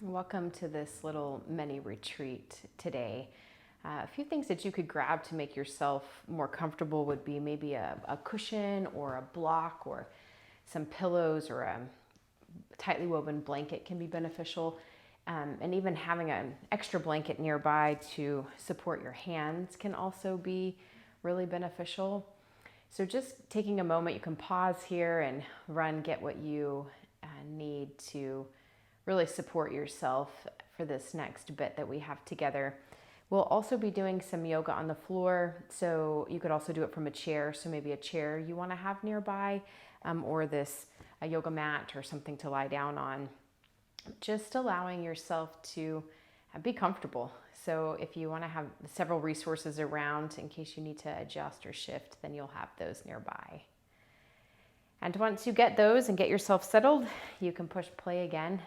Welcome to this little mini retreat today. A few things that you could grab to make yourself more comfortable would be maybe a cushion or a block or some pillows, or a tightly woven blanket can be beneficial. And even having an extra blanket nearby to support your hands can also be really beneficial. So just taking a moment, you can pause here and get what you need to really support yourself for this next bit that we have together. We'll also be doing some yoga on the floor, so you could also do it from a chair. So maybe a chair you want to have nearby, or a yoga mat or something to lie down on. Just allowing yourself to be comfortable. So if you want to have several resources around in case you need to adjust or shift, then you'll have those nearby. And once you get those and get yourself settled, you can push play again.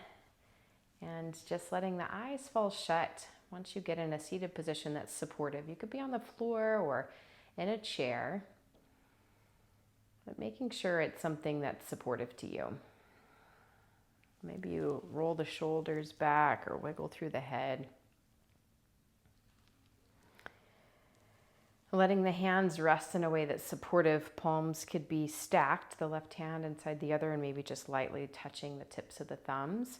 And just letting the eyes fall shut once you get in a seated position that's supportive. You could be on the floor or in a chair, but making sure it's something that's supportive to you. Maybe you roll the shoulders back or wiggle through the head. Letting the hands rest in a way that's supportive. Palms could be stacked, the left hand inside the other, and maybe just lightly touching the tips of the thumbs.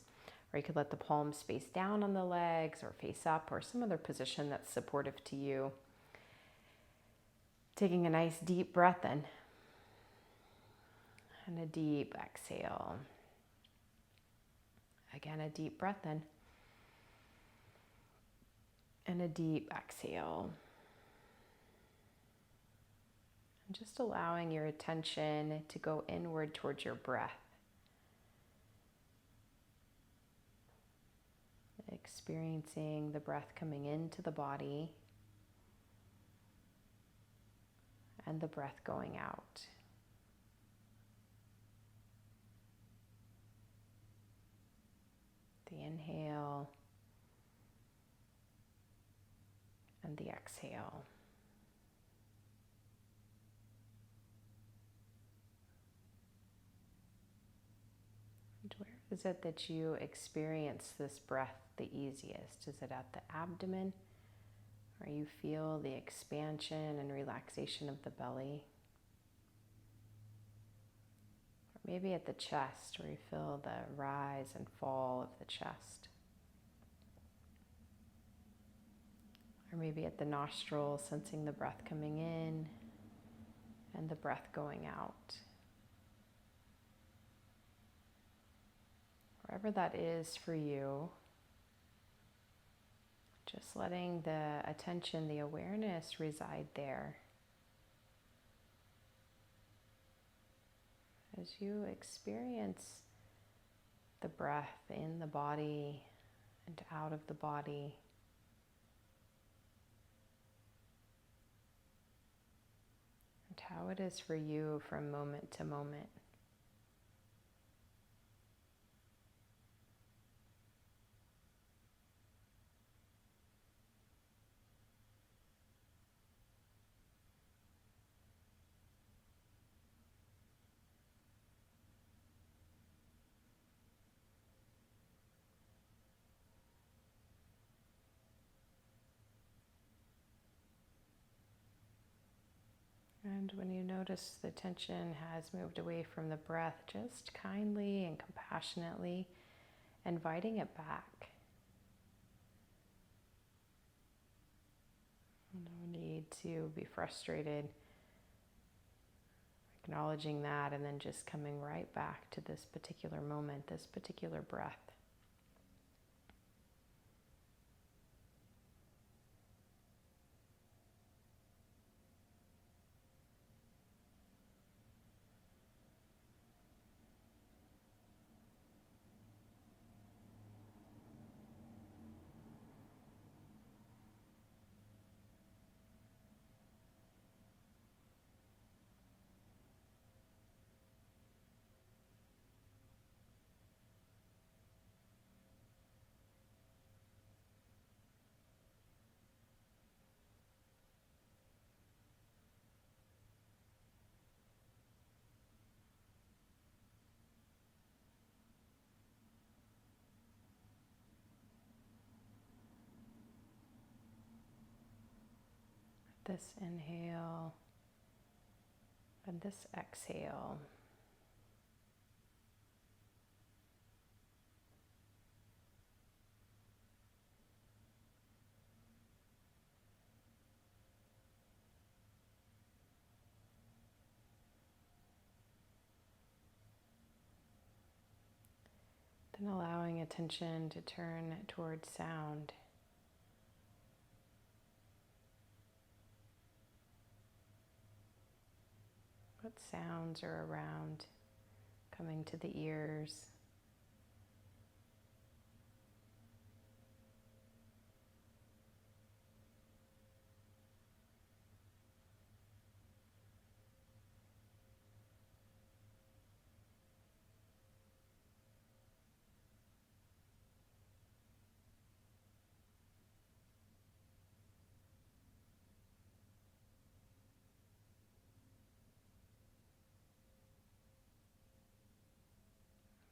Or you could let the palms face down on the legs or face up, or some other position that's supportive to you. Taking a nice deep breath in and a deep exhale. Again, a deep breath in and a deep exhale. And just allowing your attention to go inward towards your breath. Experiencing the breath coming into the body and the breath going out. The inhale and the exhale. And where is it that you experience this breath the easiest? Is it at the abdomen, where you feel the expansion and relaxation of the belly? Or maybe at the chest, where you feel the rise and fall of the chest? Or maybe at the nostrils, sensing the breath coming in and the breath going out. Wherever that is for you, just letting the attention, the awareness reside there. As you experience the breath in the body and out of the body, and how it is for you from moment to moment. And when you notice the tension has moved away from the breath, just kindly and compassionately inviting it back. No need to be frustrated, acknowledging that, and then just coming right back to this particular moment, this particular breath. This inhale and this exhale. Then allowing attention to turn towards sound. What sounds are around, coming to the ears?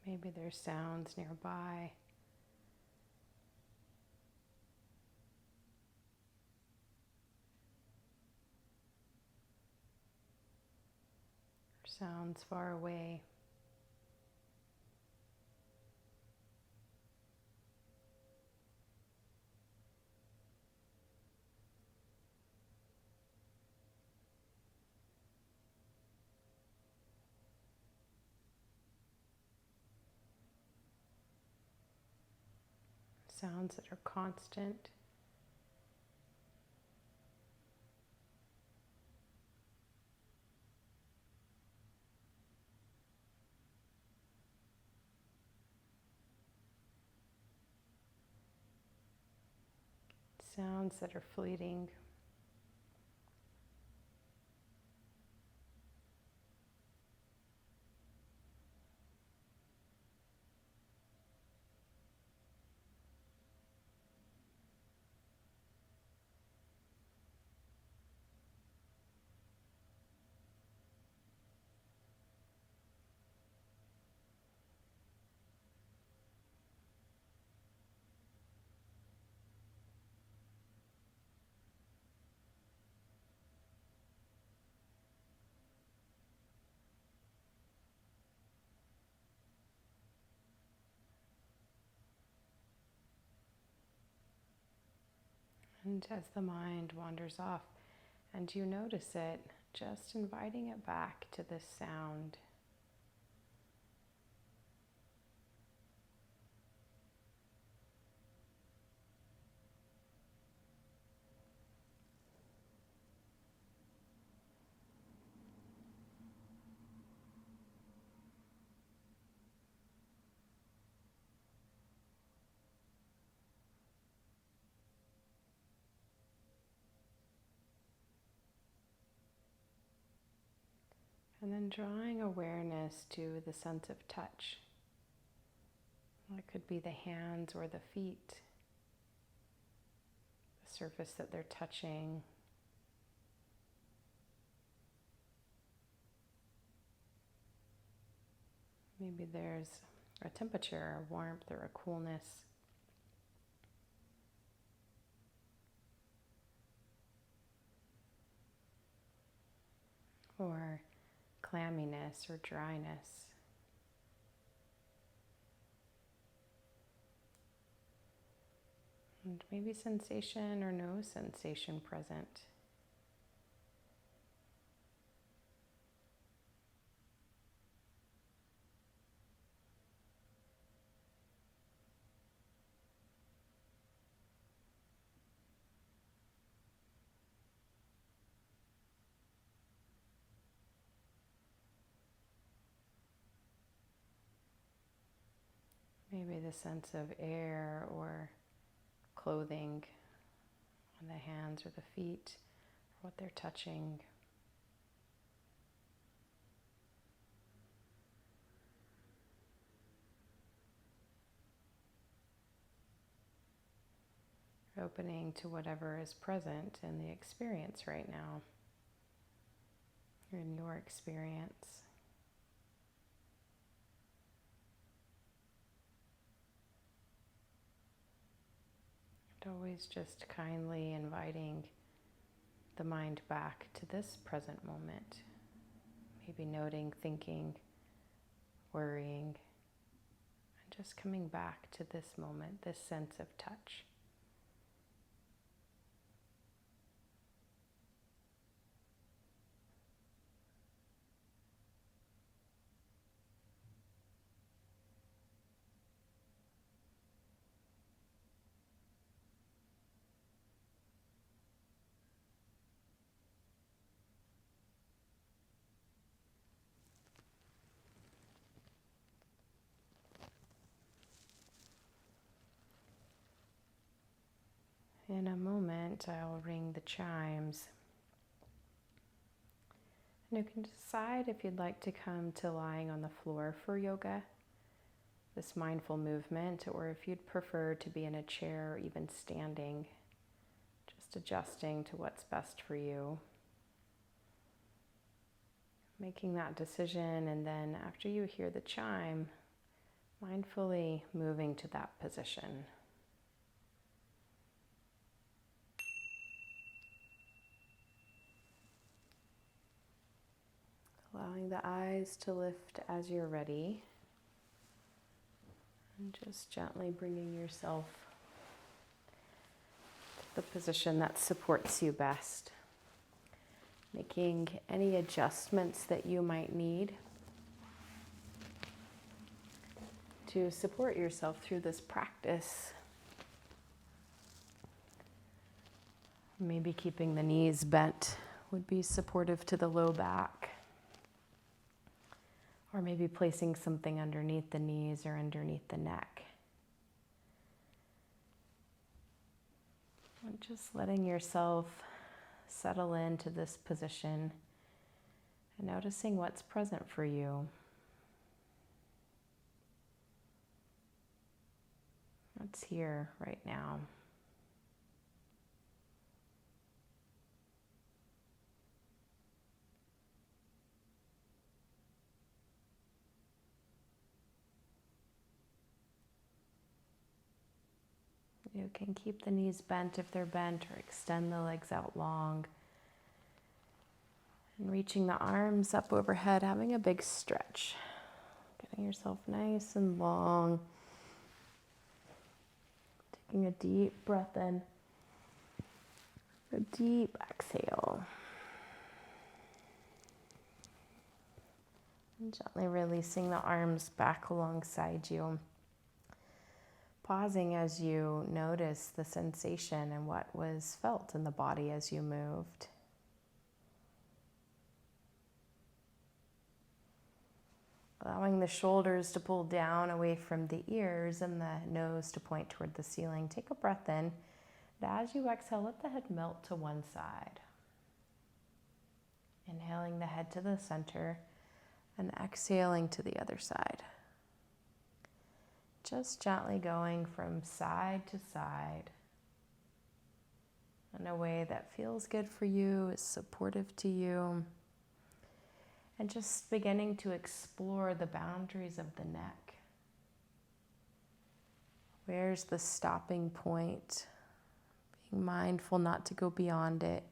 Maybe there's sounds nearby. Or sounds far away. Sounds that are constant. Sounds that are fleeting. And as the mind wanders off and you notice it, just inviting it back to this sound. And then drawing awareness to the sense of touch. It could be the hands or the feet, the surface that they're touching. Maybe there's a temperature, a warmth, or a coolness. Or clamminess or dryness. And maybe sensation or no sensation present. Maybe the sense of air or clothing on the hands or the feet, what they're touching. Opening to whatever is present in the experience right now, in your experience. And always just kindly inviting the mind back to this present moment. Maybe noting, thinking, worrying, and just coming back to this moment, this sense of touch. In a moment, I'll ring the chimes. And you can decide if you'd like to come to lying on the floor for yoga, this mindful movement, or if you'd prefer to be in a chair or even standing, just adjusting to what's best for you. Making that decision, and then after you hear the chime, mindfully moving to that position. Allowing the eyes to lift as you're ready. And just gently bringing yourself to the position that supports you best. Making any adjustments that you might need to support yourself through this practice. Maybe keeping the knees bent would be supportive to the low back. Or maybe placing something underneath the knees or underneath the neck. And just letting yourself settle into this position and noticing what's present for you. What's here right now. You can keep the knees bent if they're bent, or extend the legs out long. And reaching the arms up overhead, having a big stretch. Getting yourself nice and long. Taking a deep breath in. A deep exhale. And gently releasing the arms back alongside you. Pausing as you notice the sensation and what was felt in the body as you moved. Allowing the shoulders to pull down away from the ears and the nose to point toward the ceiling. Take a breath in. And as you exhale, let the head melt to one side. Inhaling the head to the center and exhaling to the other side. Just gently going from side to side in a way that feels good for you, is supportive to you. And just beginning to explore the boundaries of the neck. Where's the stopping point? Being mindful not to go beyond it.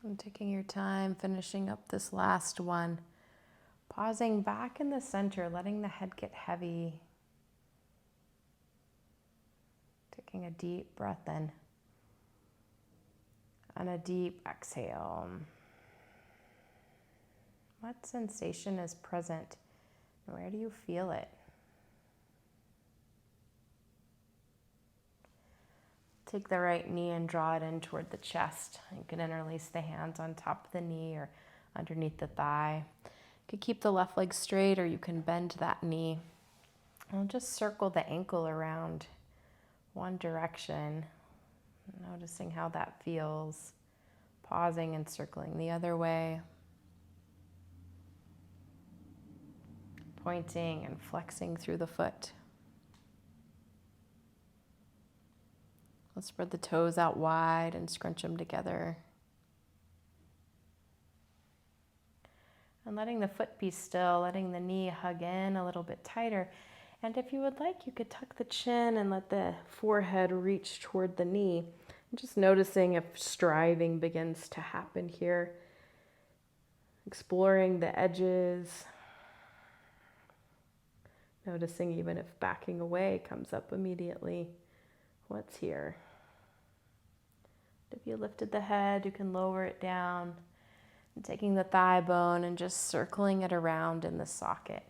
And taking your time, finishing up this last one. Pausing back in the center, letting the head get heavy. Taking a deep breath in. And a deep exhale. What sensation is present? Where do you feel it? Take the right knee and draw it in toward the chest. You can interlace the hands on top of the knee or underneath the thigh. You can keep the left leg straight, or you can bend that knee. And just circle the ankle around one direction, noticing how that feels. Pausing and circling the other way. Pointing and flexing through the foot. We'll spread the toes out wide and scrunch them together. And letting the foot be still, letting the knee hug in a little bit tighter. And if you would like, you could tuck the chin and let the forehead reach toward the knee. And just noticing if striving begins to happen here. Exploring the edges. Noticing even if backing away comes up immediately. What's here? If you lifted the head, you can lower it down. And taking the thigh bone and just circling it around in the socket.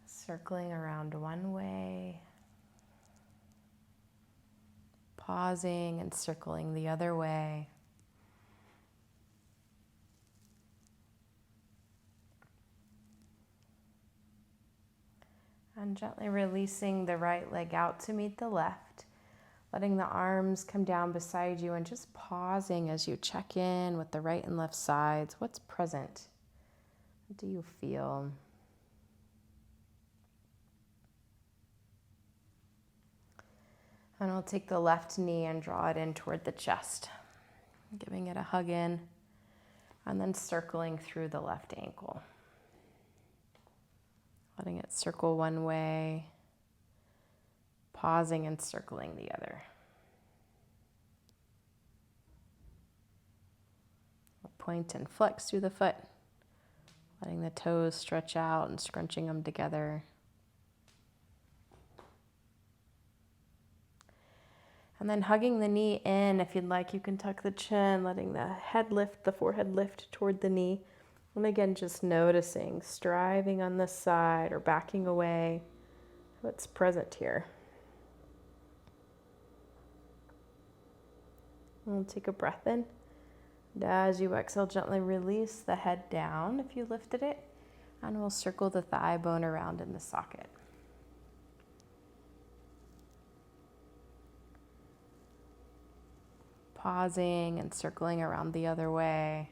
Circling around one way. Pausing and circling the other way. And gently releasing the right leg out to meet the left. Letting the arms come down beside you and just pausing as you check in with the right and left sides. What's present? What do you feel? And I'll take the left knee and draw it in toward the chest, giving it a hug in, and then circling through the left ankle. Letting it circle one way, pausing and circling the other. Point and flex through the foot, letting the toes stretch out and scrunching them together. And then hugging the knee in. If you'd like, you can tuck the chin, letting the head lift, the forehead lift toward the knee. And again, just noticing, striving on this side or backing away. What's present here? We'll take a breath in. And as you exhale, gently release the head down if you lifted it. And we'll circle the thigh bone around in the socket. Pausing and circling around the other way.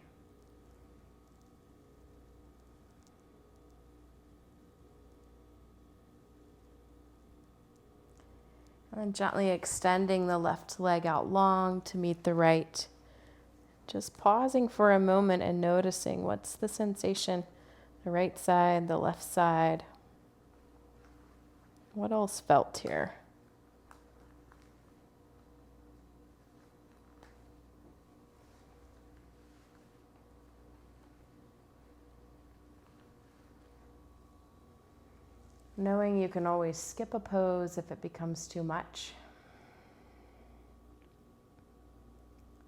And then gently extending the left leg out long to meet the right. Just pausing for a moment and noticing what's the sensation, the right side, the left side. What else felt here? Knowing you can always skip a pose if it becomes too much.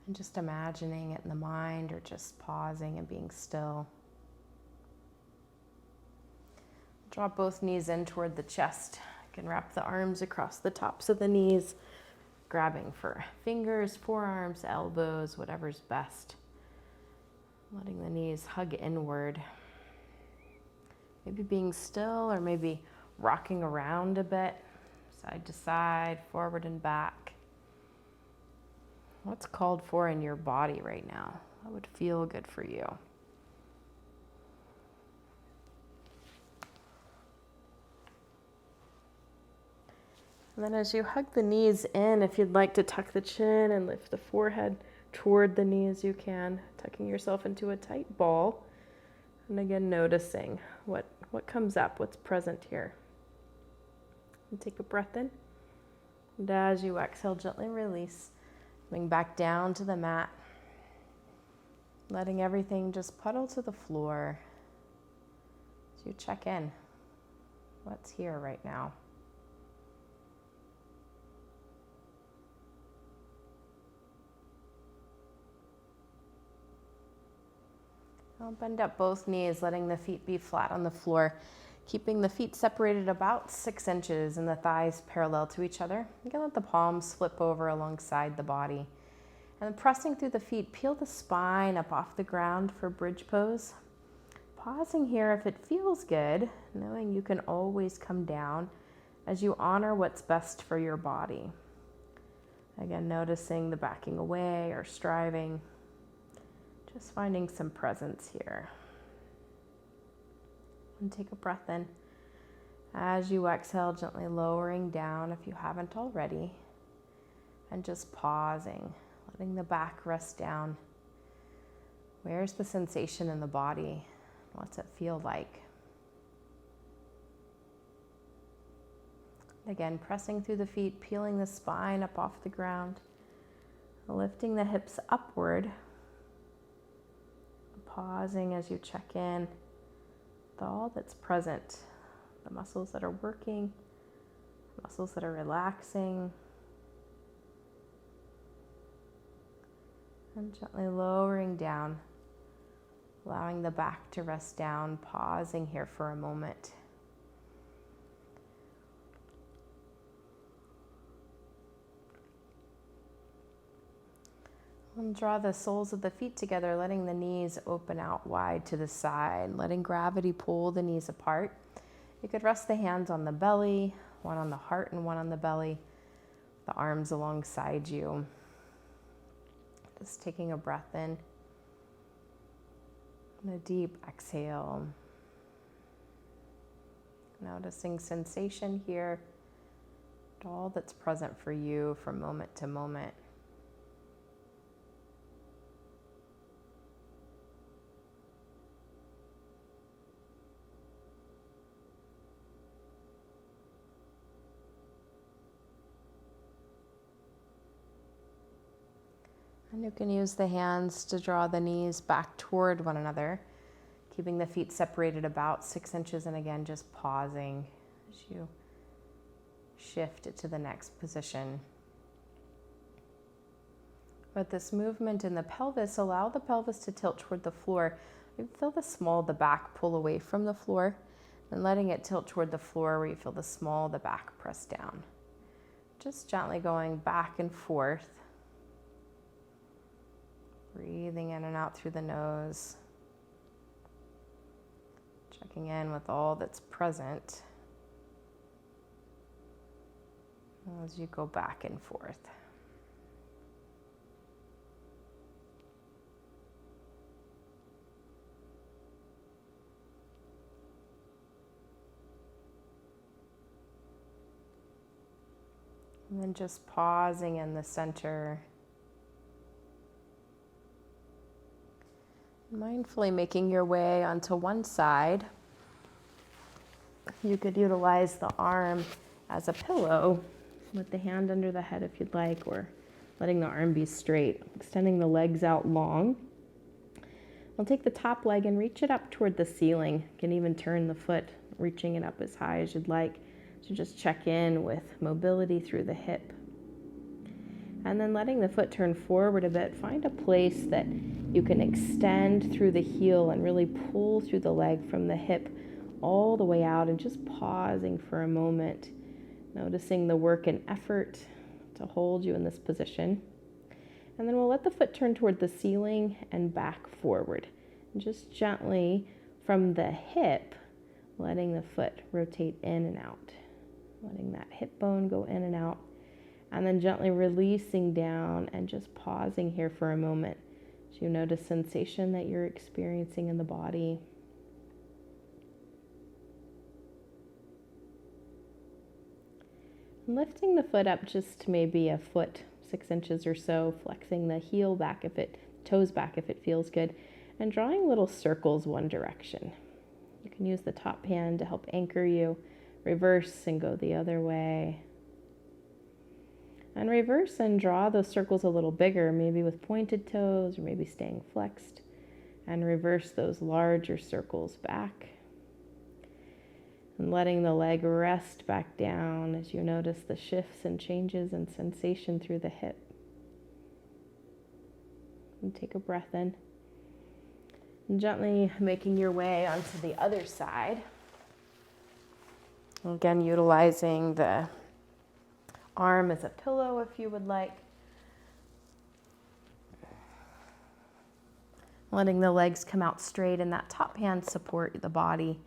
And just imagining it in the mind or just pausing and being still. Drop both knees in toward the chest. You can wrap the arms across the tops of the knees, grabbing for fingers, forearms, elbows, whatever's best. Letting the knees hug inward. Maybe being still or maybe rocking around a bit, side to side, forward and back. What's called for in your body right now? What would feel good for you? And then as you hug the knees in, if you'd like to tuck the chin and lift the forehead toward the knees, you can, tucking yourself into a tight ball. And again, noticing what comes up, what's present here. And take a breath in. And as you exhale, gently release. Coming back down to the mat. Letting everything just puddle to the floor. As you check in. What's here right now? I'll bend up both knees, letting the feet be flat on the floor. Keeping the feet separated about 6 inches and the thighs parallel to each other. You can let the palms flip over alongside the body. And then pressing through the feet, peel the spine up off the ground for bridge pose. Pausing here if it feels good, knowing you can always come down as you honor what's best for your body. Again, noticing the backing away or striving. Just finding some presence here. And take a breath in. As you exhale, gently lowering down if you haven't already, and just pausing, letting the back rest down. Where's the sensation in the body? What's it feel like? Again, pressing through the feet, peeling the spine up off the ground, lifting the hips upward, pausing as you check in with all that's present, the muscles that are working, muscles that are relaxing, and gently lowering down, allowing the back to rest down, pausing here for a moment. And draw the soles of the feet together, letting the knees open out wide to the side, letting gravity pull the knees apart. You could rest the hands on the belly, one on the heart and one on the belly, the arms alongside you. Just taking a breath in and a deep exhale. Noticing sensation here, all that's present for you from moment to moment. And you can use the hands to draw the knees back toward one another, keeping the feet separated about 6 inches, and again, just pausing as you shift it to the next position. With this movement in the pelvis, allow the pelvis to tilt toward the floor. You feel the small of the back pull away from the floor, and letting it tilt toward the floor where you feel the small of the back press down. Just gently going back and forth. Breathing in and out through the nose. Checking in with all that's present as you go back and forth. And then just pausing in the center. Mindfully making your way onto one side. You could utilize the arm as a pillow with the hand under the head if you'd like, or letting the arm be straight, extending the legs out long. I'll take the top leg and reach it up toward the ceiling. You can even turn the foot, reaching it up as high as you'd like. So just check in with mobility through the hip. And then letting the foot turn forward a bit, find a place that you can extend through the heel and really pull through the leg from the hip all the way out, and just pausing for a moment, noticing the work and effort to hold you in this position. And then we'll let the foot turn toward the ceiling and back forward. And just gently from the hip, letting the foot rotate in and out, letting that hip bone go in and out. And then gently releasing down and just pausing here for a moment. So you notice sensation that you're experiencing in the body. And lifting the foot up just maybe a foot, 6 inches or so, flexing the heel back toes back if it feels good, and drawing little circles one direction. You can use the top hand to help anchor you, reverse and go the other way. And reverse and draw those circles a little bigger, maybe with pointed toes or maybe staying flexed. And reverse those larger circles back. And letting the leg rest back down as you notice the shifts and changes and sensation through the hip. And take a breath in. And gently making your way onto the other side. Again, utilizing the arm as a pillow if you would like. Letting the legs come out straight and that top hand support the body.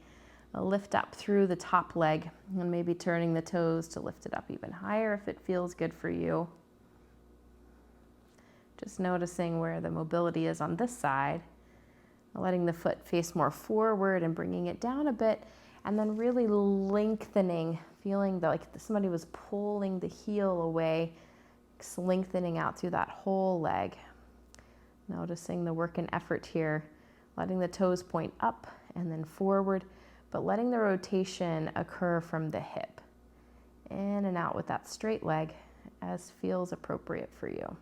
Lift up through the top leg and maybe turning the toes to lift it up even higher if it feels good for you. Just noticing where the mobility is on this side. Letting the foot face more forward and bringing it down a bit. And then really lengthening, feeling like somebody was pulling the heel away, lengthening out through that whole leg. Noticing the work and effort here, letting the toes point up and then forward, but letting the rotation occur from the hip. In and out with that straight leg as feels appropriate for you.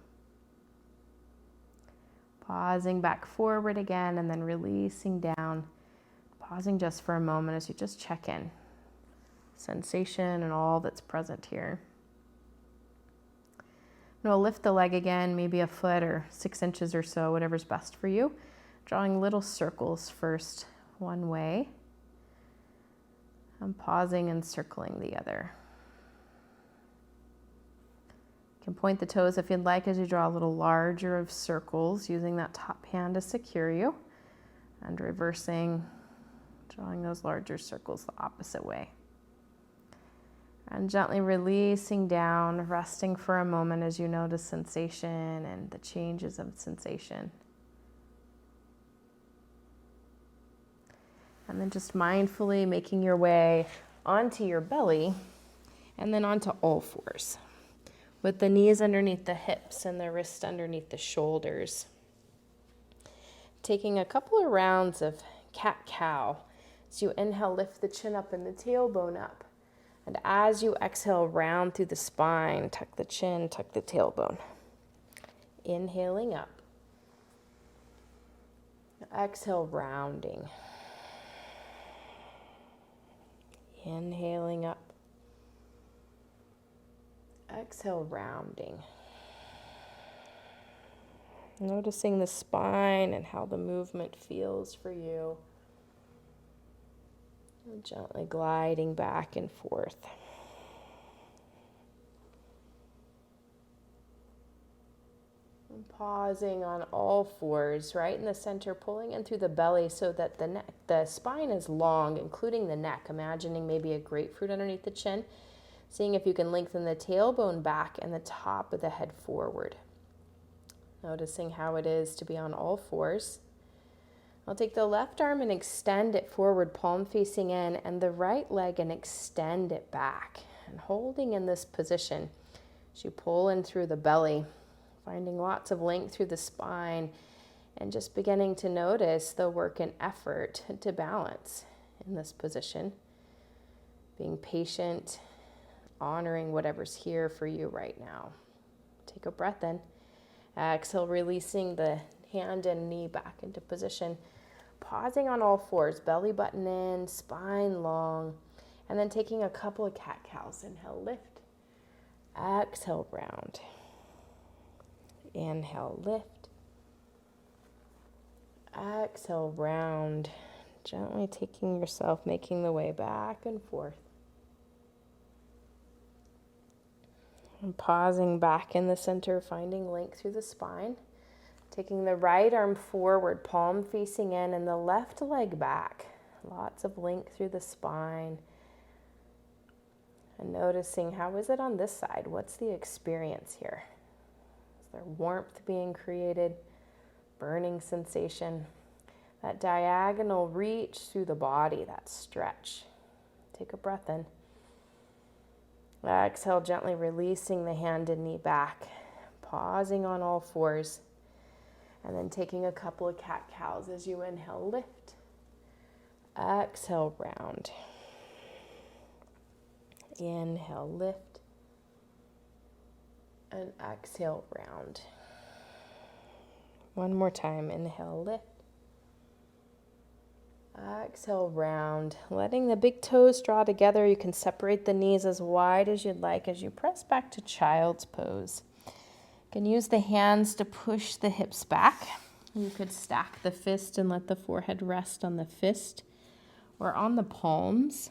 Pausing back forward again and then releasing down. Pausing just for a moment as you just check in. Sensation and all that's present here. Now lift the leg again, maybe a foot or 6 inches or so, whatever's best for you. Drawing little circles first one way. And pausing and circling the other. You can point the toes if you'd like as you draw a little larger of circles, using that top hand to secure you. And reversing, drawing those larger circles the opposite way. And gently releasing down, resting for a moment as you notice sensation and the changes of sensation. And then just mindfully making your way onto your belly and then onto all fours, with the knees underneath the hips and the wrists underneath the shoulders. Taking a couple of rounds of cat-cow. As you inhale, lift the chin up and the tailbone up. And as you exhale, round through the spine, tuck the chin, tuck the tailbone. Inhaling up. Exhale, rounding. Inhaling up. Exhale, rounding. Noticing the spine and how the movement feels for you. And gently gliding back and forth. And pausing on all fours, right in the center, pulling in through the belly so that the spine is long, including the neck. Imagining maybe a grapefruit underneath the chin. Seeing if you can lengthen the tailbone back and the top of the head forward. Noticing how it is to be on all fours. I'll take the left arm and extend it forward, palm facing in, and the right leg and extend it back. And holding in this position as you pull in through the belly, finding lots of length through the spine, and just beginning to notice the work and effort to balance in this position. Being patient, honoring whatever's here for you right now. Take a breath in. Exhale, releasing the hand and knee back into position. Pausing on all fours, belly button in, spine long, and then taking a couple of cat-cows. Inhale, lift. Exhale, round. Inhale, lift. Exhale, round. Gently taking yourself, making the way back and forth. And pausing back in the center, finding length through the spine. Taking the right arm forward, palm facing in, and the left leg back. Lots of length through the spine. And noticing, how is it on this side? What's the experience here? Is there warmth being created? Burning sensation? That diagonal reach through the body, that stretch. Take a breath in. Exhale, gently releasing the hand and knee back. Pausing on all fours. And then taking a couple of cat-cows as you inhale, lift. Exhale, round. Inhale, lift. And exhale, round. One more time. Inhale, lift. Exhale, round. Letting the big toes draw together. You can separate the knees as wide as you'd like as you press back to child's pose. You can use the hands to push the hips back. You could stack the fist and let the forehead rest on the fist or on the palms,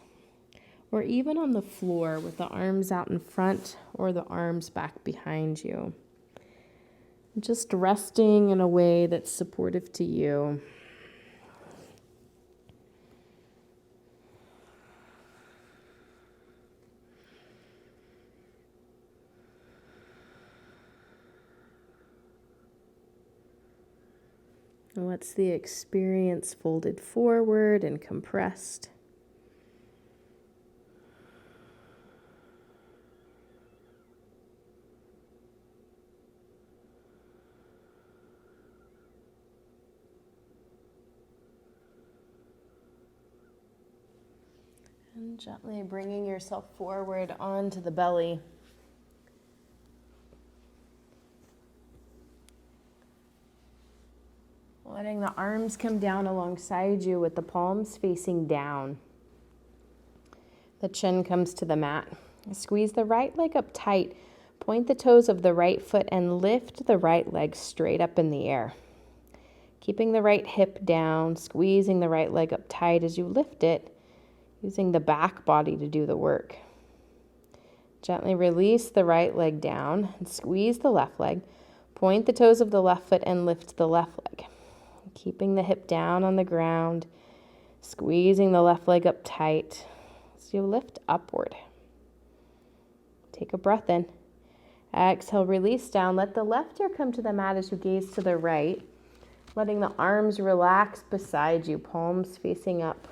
or even on the floor with the arms out in front or the arms back behind you. Just resting in a way that's supportive to you. What's the experience folded forward and compressed? And gently bringing yourself forward onto the belly. Letting the arms come down alongside you with the palms facing down. The chin comes to the mat. Squeeze the right leg up tight. Point the toes of the right foot and lift the right leg straight up in the air. Keeping the right hip down, squeezing the right leg up tight as you lift it, using the back body to do the work. Gently release the right leg down and squeeze the left leg. Point the toes of the left foot and lift the left leg. Keeping the hip down on the ground, squeezing the left leg up tight as you lift upward. Take a breath in. Exhale, release down. Let the left ear come to the mat as you gaze to the right, letting the arms relax beside you, palms facing up.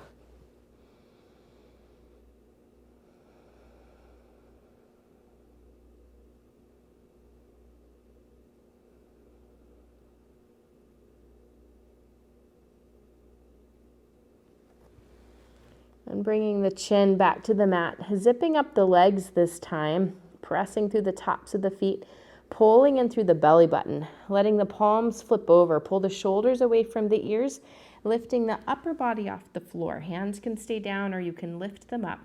And bringing the chin back to the mat, zipping up the legs this time, pressing through the tops of the feet, pulling in through the belly button, letting the palms flip over, pull the shoulders away from the ears, lifting the upper body off the floor. Hands can stay down or you can lift them up.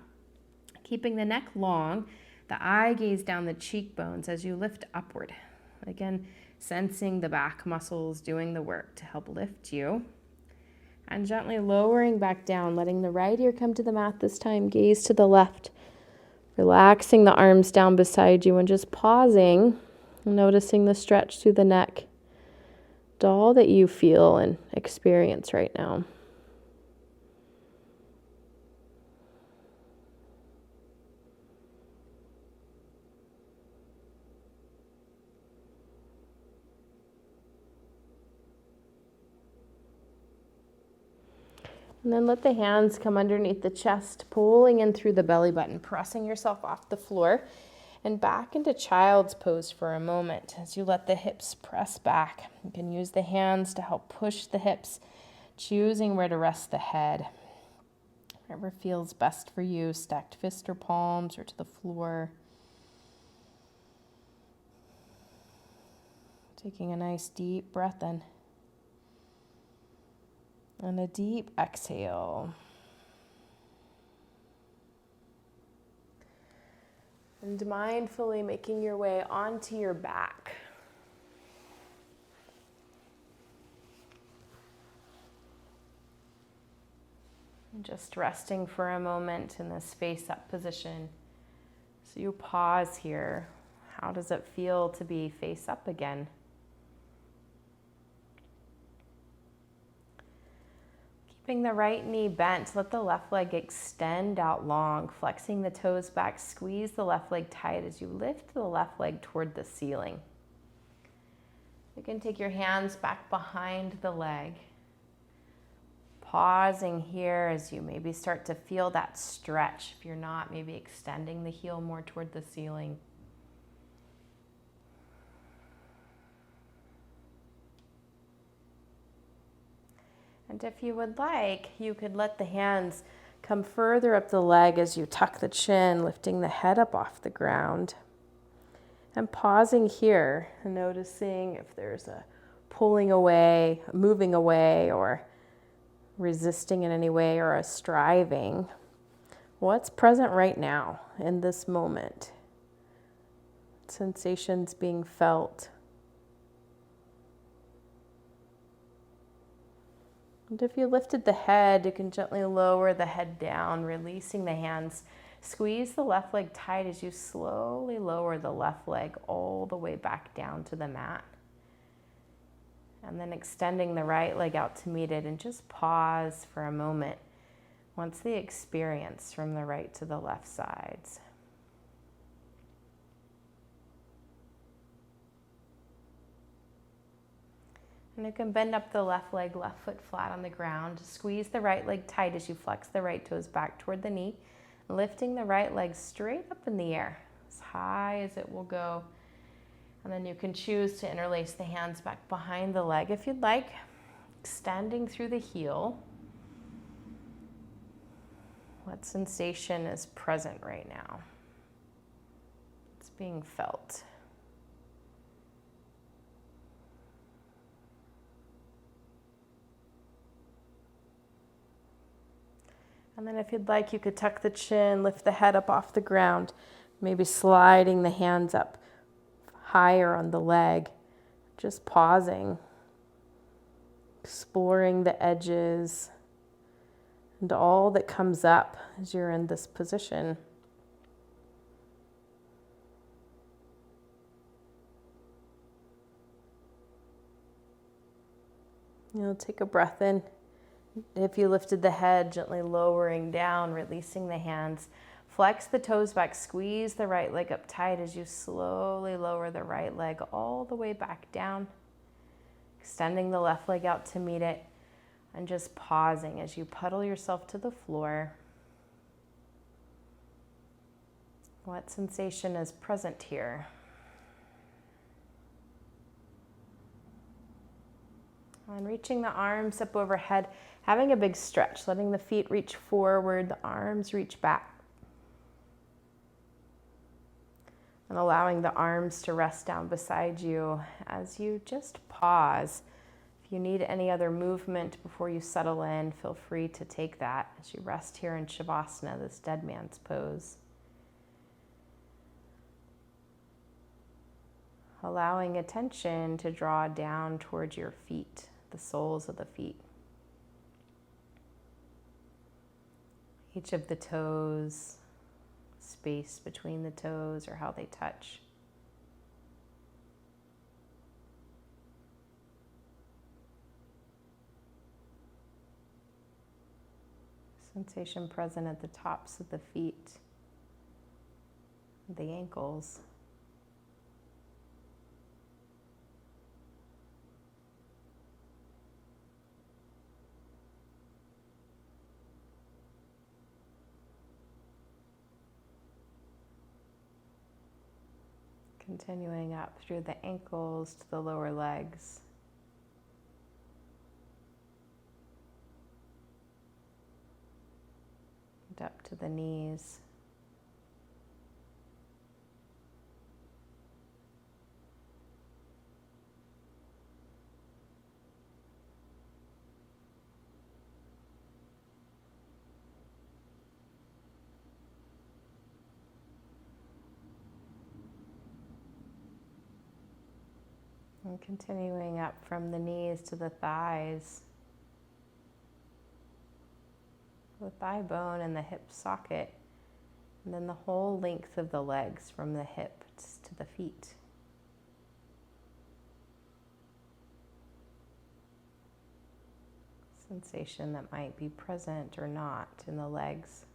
Keeping the neck long, the eye gaze down the cheekbones as you lift upward. Again, sensing the back muscles doing the work to help lift you. And gently lowering back down, letting the right ear come to the mat this time, gaze to the left. Relaxing the arms down beside you and just pausing, noticing the stretch through the neck. All that you feel and experience right now. And then let the hands come underneath the chest, pulling in through the belly button, pressing yourself off the floor and back into child's pose for a moment as you let the hips press back. You can use the hands to help push the hips, choosing where to rest the head. Whatever feels best for you, stacked fist or palms or to the floor. Taking a nice deep breath in. And a deep exhale. And mindfully making your way onto your back. And just resting for a moment in this face-up position. So you pause here. How does it feel to be face up again? Keeping the right knee bent, let the left leg extend out long, flexing the toes back, squeeze the left leg tight as you lift the left leg toward the ceiling. You can take your hands back behind the leg. Pausing here as you maybe start to feel that stretch. If you're not, maybe extending the heel more toward the ceiling. And if you would like, you could let the hands come further up the leg as you tuck the chin, lifting the head up off the ground. And pausing here and noticing if there's a pulling away, moving away, or resisting in any way, or a striving. What's present right now in this moment? Sensations being felt. And if you lifted the head, you can gently lower the head down, releasing the hands. Squeeze the left leg tight as you slowly lower the left leg all the way back down to the mat. And then extending the right leg out to meet it, and just pause for a moment once the experience from the right to the left sides. And you can bend up the left leg, left foot flat on the ground. Squeeze the right leg tight as you flex the right toes back toward the knee, lifting the right leg straight up in the air, as high as it will go. And then you can choose to interlace the hands back behind the leg if you'd like, extending through the heel. What sensation is present right now? It's being felt. And then if you'd like, you could tuck the chin, lift the head up off the ground, maybe sliding the hands up higher on the leg, just pausing, exploring the edges and all that comes up as you're in this position. Take a breath in. If you lifted the head, gently lowering down, releasing the hands. Flex the toes back, squeeze the right leg up tight as you slowly lower the right leg all the way back down. Extending the left leg out to meet it and just pausing as you puddle yourself to the floor. What sensation is present here? And reaching the arms up overhead, having a big stretch, letting the feet reach forward, the arms reach back. And allowing the arms to rest down beside you as you just pause. If you need any other movement before you settle in, feel free to take that as you rest here in Savasana, this dead man's pose. Allowing attention to draw down towards your feet, the soles of the feet. Each of the toes, space between the toes or how they touch. Sensation present at the tops of the feet, the ankles. Continuing up through the ankles to the lower legs. And up to the knees. And continuing up from the knees to the thighs, the thigh bone and the hip socket, and then the whole length of the legs from the hips to the feet. Sensation that might be present or not in the legs.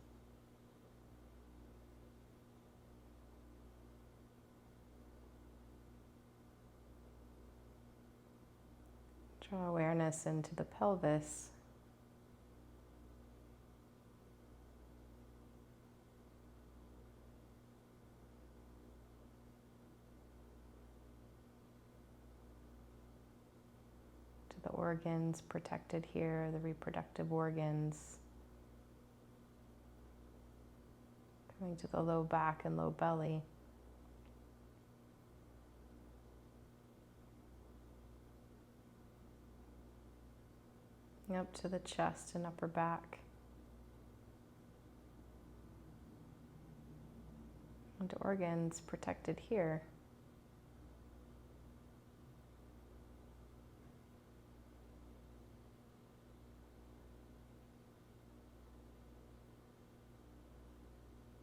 Draw awareness into the pelvis. To the organs protected here, the reproductive organs. Coming to the low back and low belly. Up to the chest and upper back. And to organs protected here.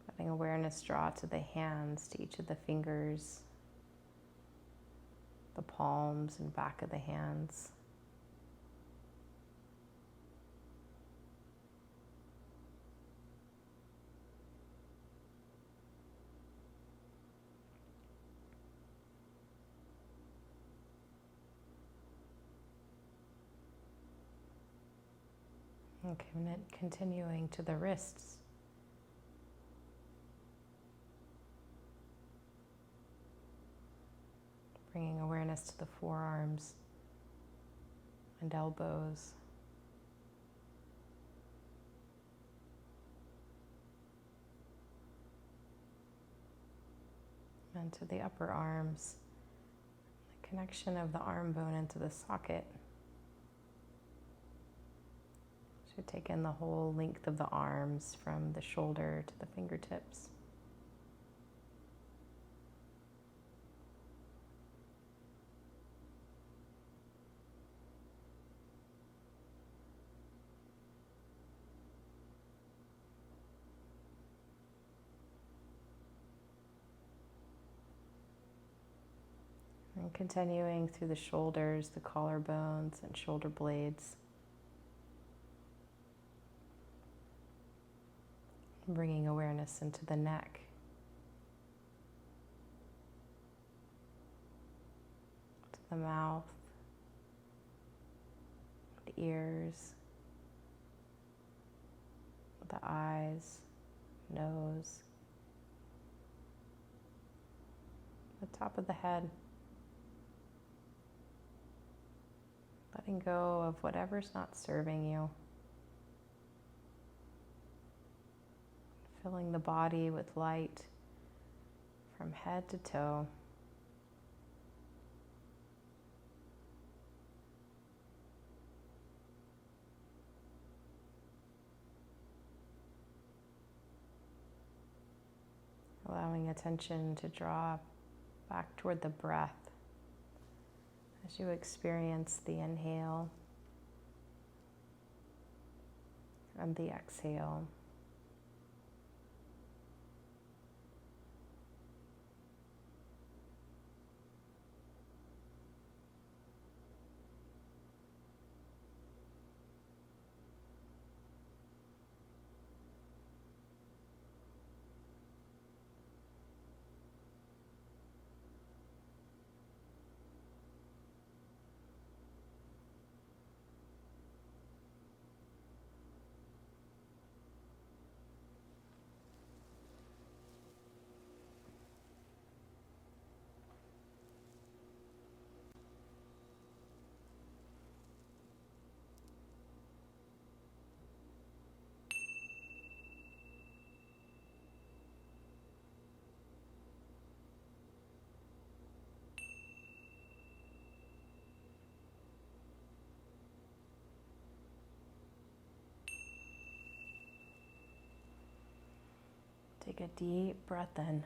Letting awareness draw to the hands, to each of the fingers, the palms and back of the hands. Okay, and then continuing to the wrists. Bringing awareness to the forearms and elbows. and to the upper arms, the connection of the arm bone into the socket. So take in the whole length of the arms from the shoulder to the fingertips. And continuing through the shoulders, the collarbones and shoulder blades. Bringing awareness into the neck. To the mouth, the ears, the eyes, nose, the top of the head. Letting go of whatever's not serving you. Filling the body with light from head to toe. Allowing attention to draw back toward the breath as you experience the inhale and the exhale. Take a deep breath in.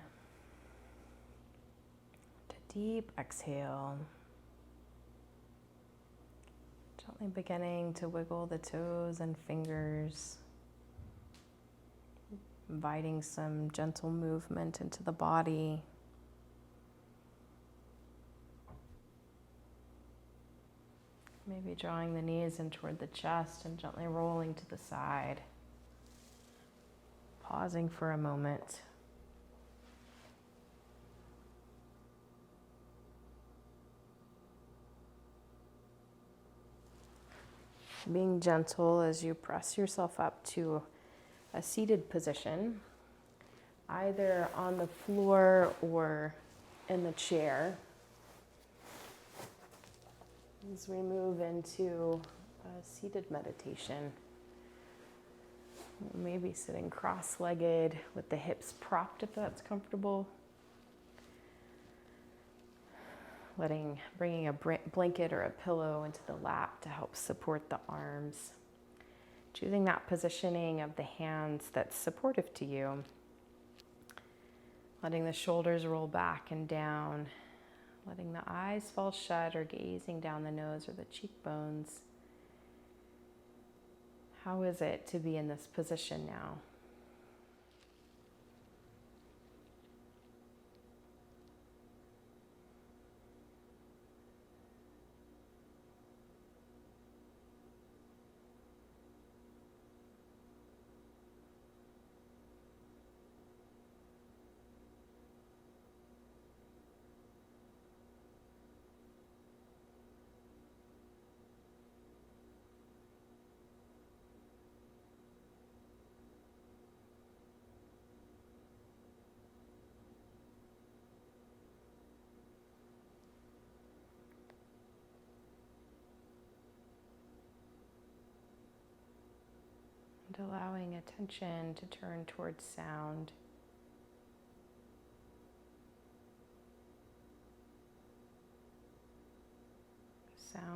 A deep exhale. Gently beginning to wiggle the toes and fingers. Inviting some gentle movement into the body. Maybe drawing the knees in toward the chest and gently rolling to the side. Pausing for a moment. Being gentle as you press yourself up to a seated position, either on the floor or in the chair. As we move into a seated meditation. Maybe sitting cross-legged with the hips propped if that's comfortable. Bringing a blanket or a pillow into the lap to help support the arms. Choosing that positioning of the hands that's supportive to you. Letting the shoulders roll back and down. Letting the eyes fall shut or gazing down the nose or the cheekbones. How is it to be in this position now? And allowing attention to turn towards sound.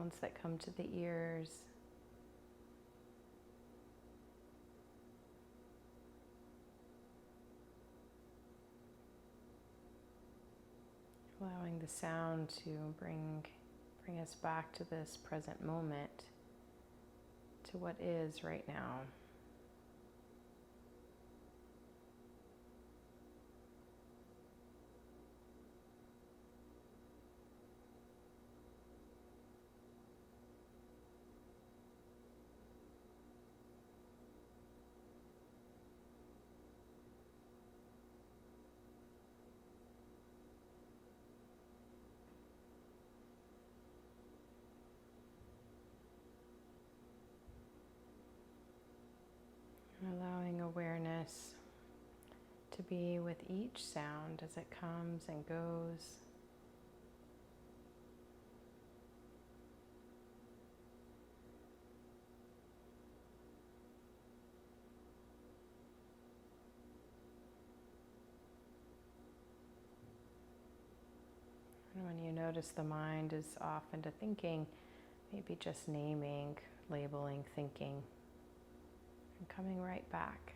sounds that come to the ears. Allowing the sound to bring us back to this present moment, to what is right now. Allowing awareness to be with each sound as it comes and goes. And when you notice the mind is off into thinking, maybe just naming, labeling, thinking, and coming right back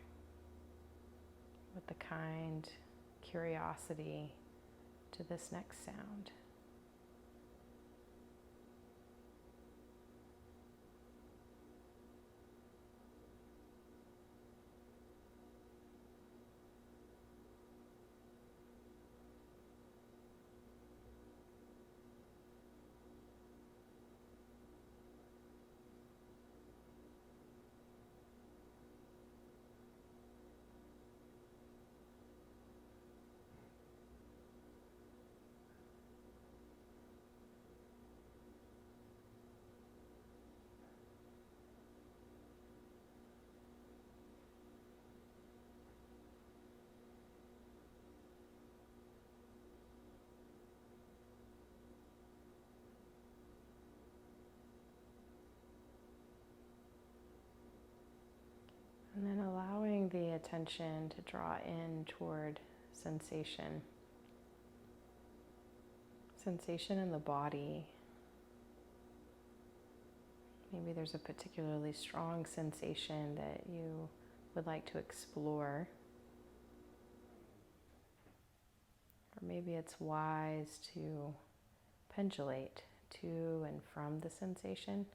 with the kind curiosity to this next sound. And then allowing the attention to draw in toward sensation. Sensation in the body. Maybe there's a particularly strong sensation that you would like to explore. Or maybe it's wise to pendulate to and from the sensation.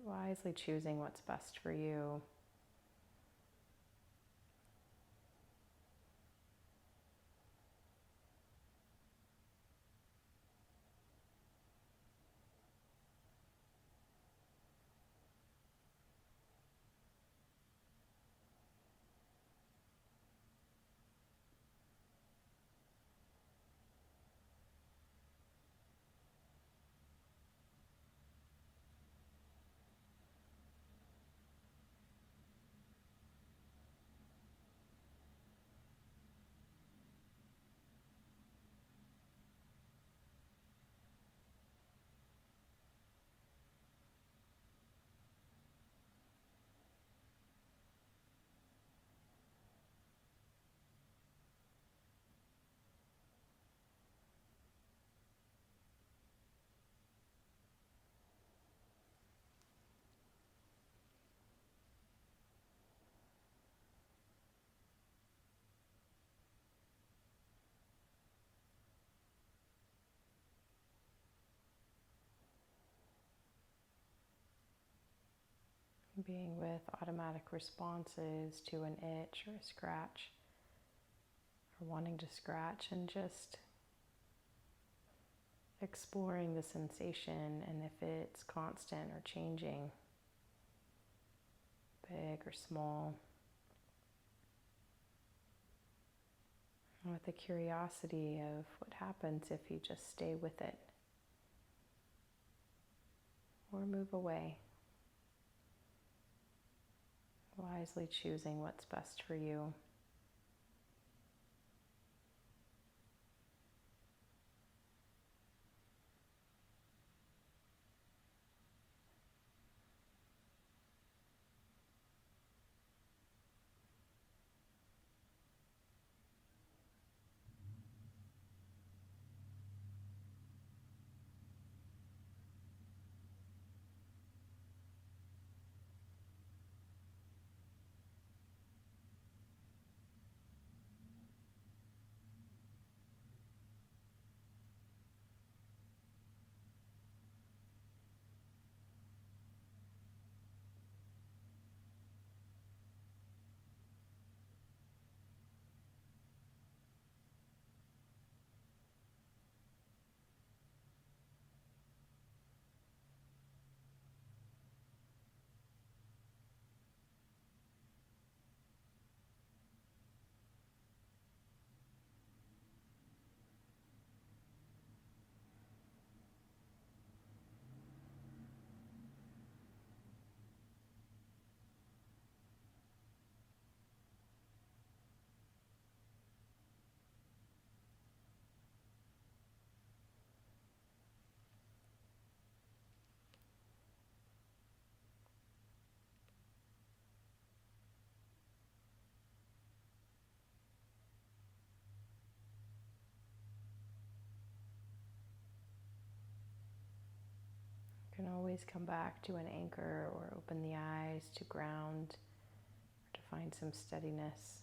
Wisely choosing what's best for you. Being with automatic responses to an itch or a scratch, or wanting to scratch, and just exploring the sensation and if it's constant or changing, big or small. And with the curiosity of what happens if you just stay with it or move away. Wisely choosing what's best for you. can always come back to an anchor or open the eyes to ground or to find some steadiness.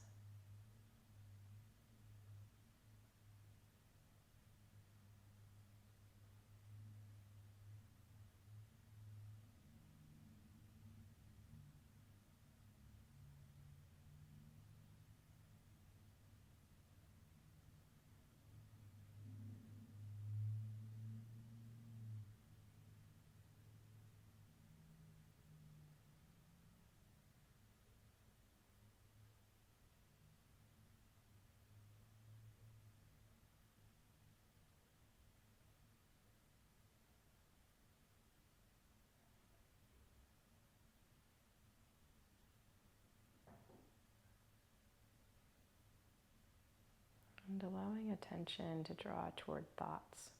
And allowing attention to draw toward thoughts.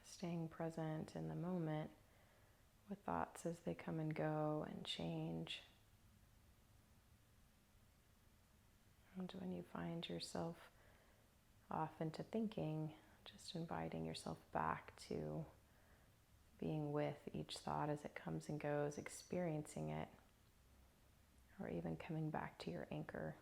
Staying present in the moment with thoughts as they come and go and change. And when you find yourself off into thinking, just inviting yourself back to being with each thought as it comes and goes, experiencing it, or even coming back to your anchor.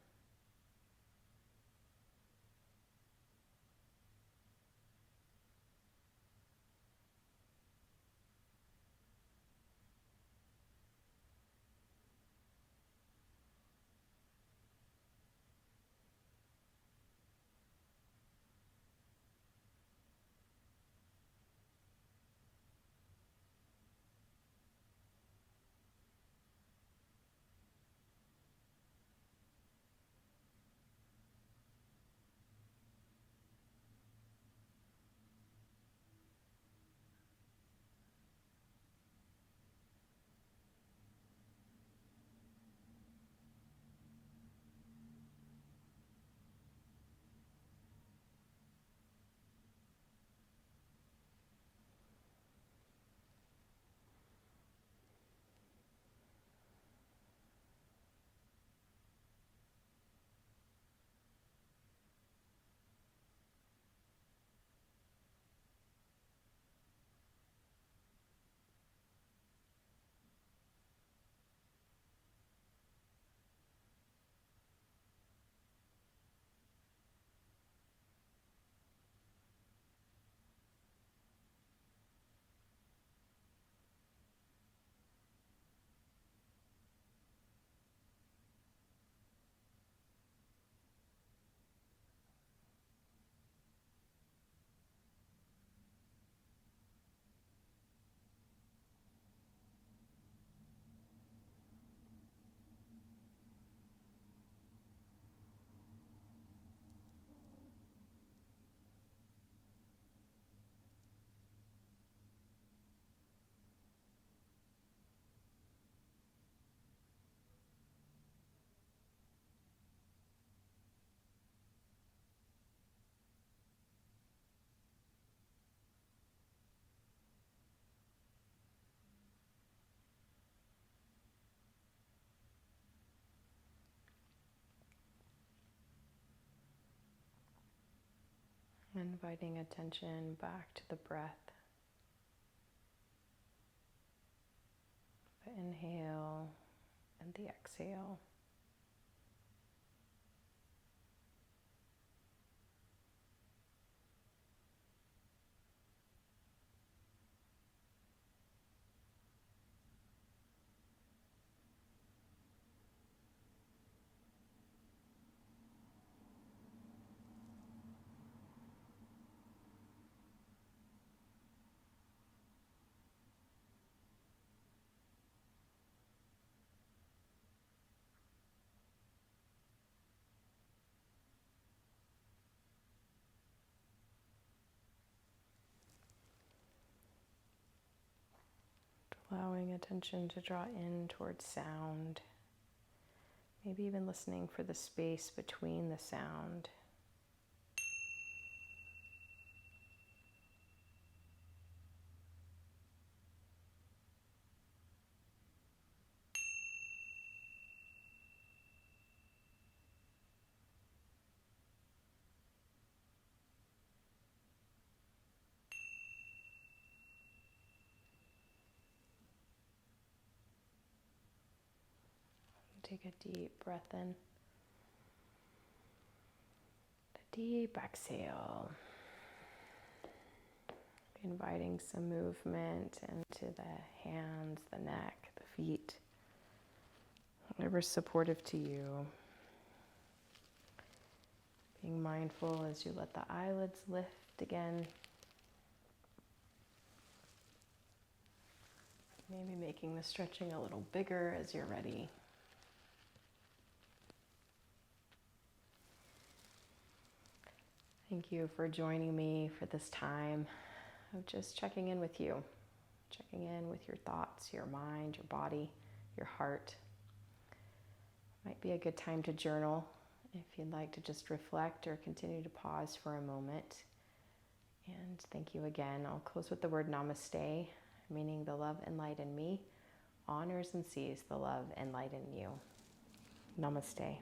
Inviting attention back to the breath. The inhale and the exhale. Allowing attention to draw in towards sound, maybe even listening for the space between the sound. take a deep breath in. A deep exhale. Inviting some movement into the hands, the neck, the feet. Whatever's supportive to you. Being mindful as you let the eyelids lift again. Maybe making the stretching a little bigger as you're ready. Thank you for joining me for this time of just checking in with you. Checking in with your thoughts, your mind, your body, your heart. Might be a good time to journal if you'd like to just reflect or continue to pause for a moment. And thank you again. I'll close with the word namaste, meaning the love and light in me honors and sees the love and light in you. Namaste.